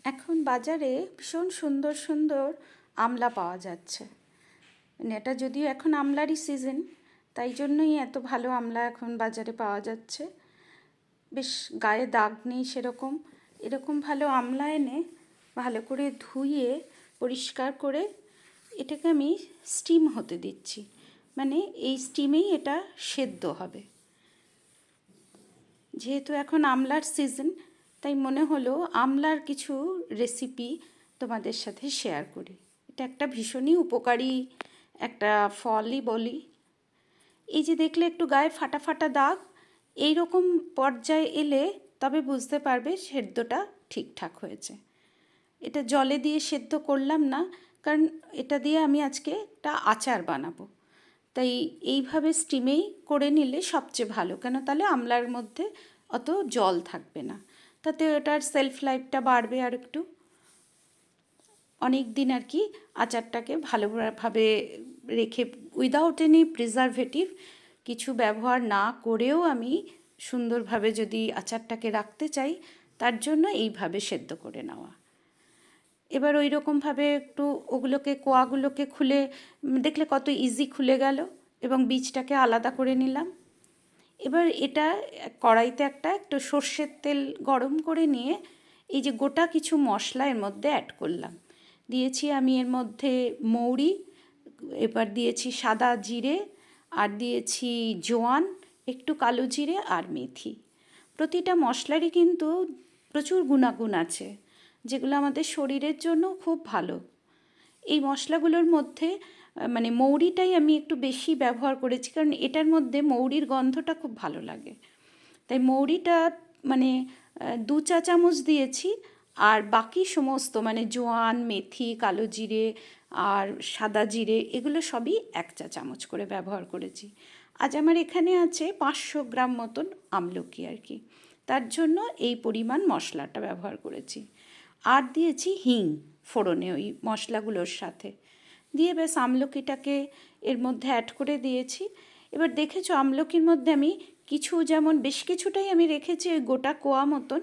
এখন বাজারে ভীষণ সুন্দর সুন্দর আমলা পাওয়া যাচ্ছে। মানে এটা যদিও এখন আমলারই সিজন, তাই জন্যই এত ভালো আমলা এখন বাজারে পাওয়া যাচ্ছে। বেশ গায়ে দাগ নেই সেরকম, এরকম ভালো আমলা এনে ভালো করে ধুয়ে পরিষ্কার করে এটাকে আমি স্টিম হতে দিচ্ছি। মানে এই স্টিমেই এটা সেদ্ধ হবে। যেহেতু এখন আমলার সিজন, তাই মনে হলো আমলার কিছু রেসিপি তোমাদের সাথে শেয়ার করি। এটা একটা ভীষণই উপকারী একটা ফলই বলি। এই যে দেখলে একটু গায়ে ফাটা ফাটা দাগ, এই রকম পর্যায়ে এলে তবে বুঝতে পারবে সেদ্ধটা ঠিকঠাক হয়েছে। এটা জলে দিয়ে সেদ্ধ করলাম না, কারণ এটা দিয়ে আমি আজকে একটা আচার বানাবো। তাই এইভাবে স্টিমেই করে নিলে সবচেয়ে ভালো, কেন তাহলে আমলার মধ্যে অত জল থাকবে না, তাতে ওটার সেলফ লাইফটা বাড়বে আর একটু অনেক দিন আর কি আচারটাকে ভালোভাবে রেখে উইদাউট এনি প্রিজারভেটিভ কিছু ব্যবহার না করেও আমি সুন্দরভাবে যদি আচারটাকে রাখতে চাই, তার জন্য এইভাবে সেদ্ধ করে নেওয়া। এবার ওই রকমভাবে একটু ওগুলোকে কোয়াগুলোকে খুলে দেখলে কত ইজি খুলে গেল, এবং বীজটাকে আলাদা করে নিলাম। এবার এটা কড়াইতে একটু সর্ষের তেল গরম করে নিয়ে এই যে গোটা কিছু মশলা এর মধ্যে অ্যাড করলাম। দিয়েছি আমি এর মধ্যে মৌরি, এবার দিয়েছি সাদা জিরে, আর দিয়েছি জোয়ান, একটু কালো জিরে আর মেথি। প্রতিটা মশলারই কিন্তু প্রচুর গুণাগুণ আছে, যেগুলো আমাদের শরীরের জন্য খুব ভালো। এই মশলাগুলোর মধ্যে মানে মৌরিটাই আমি একটু বেশি ব্যবহার করেছি, কারণ এটার মধ্যে মৌরির গন্ধটা খুব ভালো লাগে। তাই মৌরিটা মানে 2 চা চামচ দিয়েছি, আর বাকি সমস্ত মানে জোয়ান, মেথি, কালো জিরে আর সাদা জিরে এগুলো সবই 1 চা চামচ করে ব্যবহার করেছি। আজ আমার এখানে আছে 500 গ্রাম মতন আমলকি আর কি, তার জন্য এই পরিমাণ মশলাটা ব্যবহার করেছি। আর দিয়েছি হিং ফোড়নে ওই মশলাগুলোর সাথে দিয়ে ব্যাস আমলকিটাকে এর মধ্যে অ্যাড করে দিয়েছি। এবার দেখেছো আমলকির মধ্যে আমি কিছু, যেমন বেশ কিছুটাই আমি রেখেছি ওই গোটা কোয়া মতন,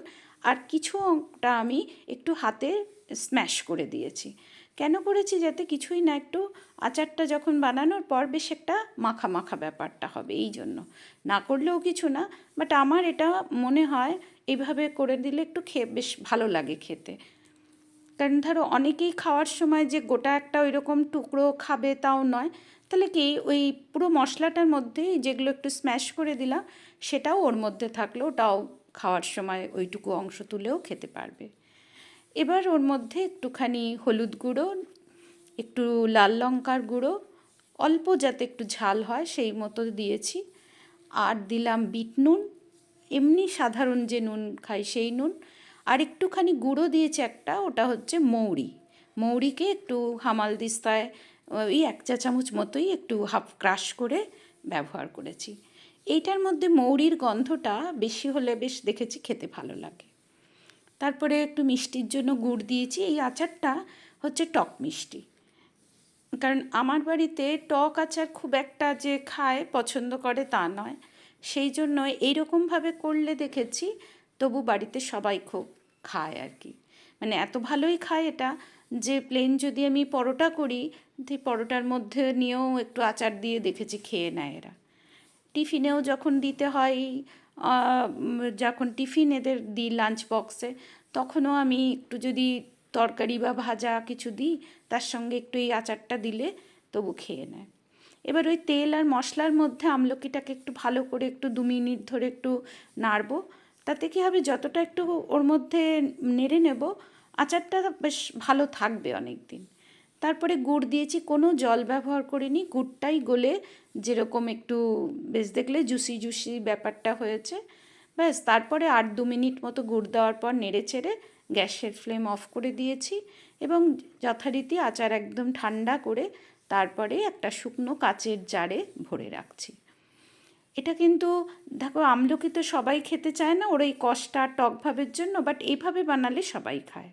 আর কিছুটা আমি একটু হাতে স্ম্যাশ করে দিয়েছি। কেন করেছি? যাতে কিছুই না, একটু আচারটা যখন বানানোর পর বেশ একটা মাখা মাখা ব্যাপারটা হবে, এই জন্য। না করলেও কিছু না, বাট আমার এটা মনে হয় এইভাবে করে দিলে একটু খেয়ে বেশ ভালো লাগে খেতে। কারণ ধরো অনেকেই খাওয়ার সময় যে গোটা একটা ওই রকম টুকরো খাবে তাও নয়, তাহলে কি ওই পুরো মশলাটার মধ্যে যেগুলো একটু স্ম্যাশ করে দিলাম সেটাও ওর মধ্যে থাকলো, ওটাও খাওয়ার সময় ওইটুকু অংশ তুলেও খেতে পারবে। এবার ওর মধ্যে একটুখানি হলুদ গুঁড়ো, একটু লাল লঙ্কার গুঁড়ো, অল্প যাতে একটু ঝাল হয় সেই মতো দিয়েছি, আর দিলাম বিট নুন, এমনি সাধারণ যে নুন খাই সেই নুন, আর একটুখানি গুঁড়ো দিয়েছে একটা, ওটা হচ্ছে মৌরি। মৌরিকে একটু হামালদিস্তায় ওই 1 চা চামচ মতোই একটু হাফ ক্রাশ করে ব্যবহার করেছি। এইটার মধ্যে মৌরির গন্ধটা বেশি হলে বেশ দেখেছি খেতে ভালো লাগে। তারপরে একটু মিষ্টির জন্য গুড় দিয়েছি। এই আচারটা হচ্ছে টক মিষ্টি, কারণ আমার বাড়িতে টক আচার খুব একটা যে খায় পছন্দ করে তা নয়, সেই জন্য এইরকমভাবে করলে দেখেছি তবু বাড়িতে সবাই খুব খায় আর কি। মানে এত ভালোই খায় এটা, যে প্লেন যদি আমি পরোটা করি, পরোটার মধ্যে নিয়েও একটু আচার দিয়ে দেখেছি খেয়ে নেয় এরা। টিফিনেও যখন দিতে হয়, যখন টিফিন এদের দিই লাঞ্চ বক্সে, তখনও আমি একটু যদি তরকারি বা ভাজা কিছু দিই, তার সঙ্গে একটু এই আচারটা দিলে তবু খেয়ে নেয়। এবার ওই তেল আর মশলার মধ্যে আমলকিটাকে একটু ভালো করে একটু 2 মিনিট ধরে একটু নাড়বো। তাতে কী হবে, যতটা একটু ওর মধ্যে নেড়ে নেব, আচারটা বেশ ভালো থাকবে অনেক দিন। তারপরে গুড় দিয়েছি, কোনো জল ব্যবহার করিনি, গুড়টাই গলে যেরকম একটু বেশ দেখলে জুসি জুসি ব্যাপারটা হয়েছে, ব্যাস। তারপরে 8-2 মিনিট মতো গুড় দেওয়ার পর নেড়ে চেড়ে গ্যাসের ফ্লেম অফ করে দিয়েছি, এবং যথারীতি আচার একদম ঠান্ডা করে তারপরে একটা শুকনো কাচের জারে ভরে রাখছি। এটা কিন্তু দেখো আমলকি তো সবাই খেতে চায় না, ওর এই কষ্টা টক ভাবের জন্য, বাট এইভাবে বানালে সবাই খায়।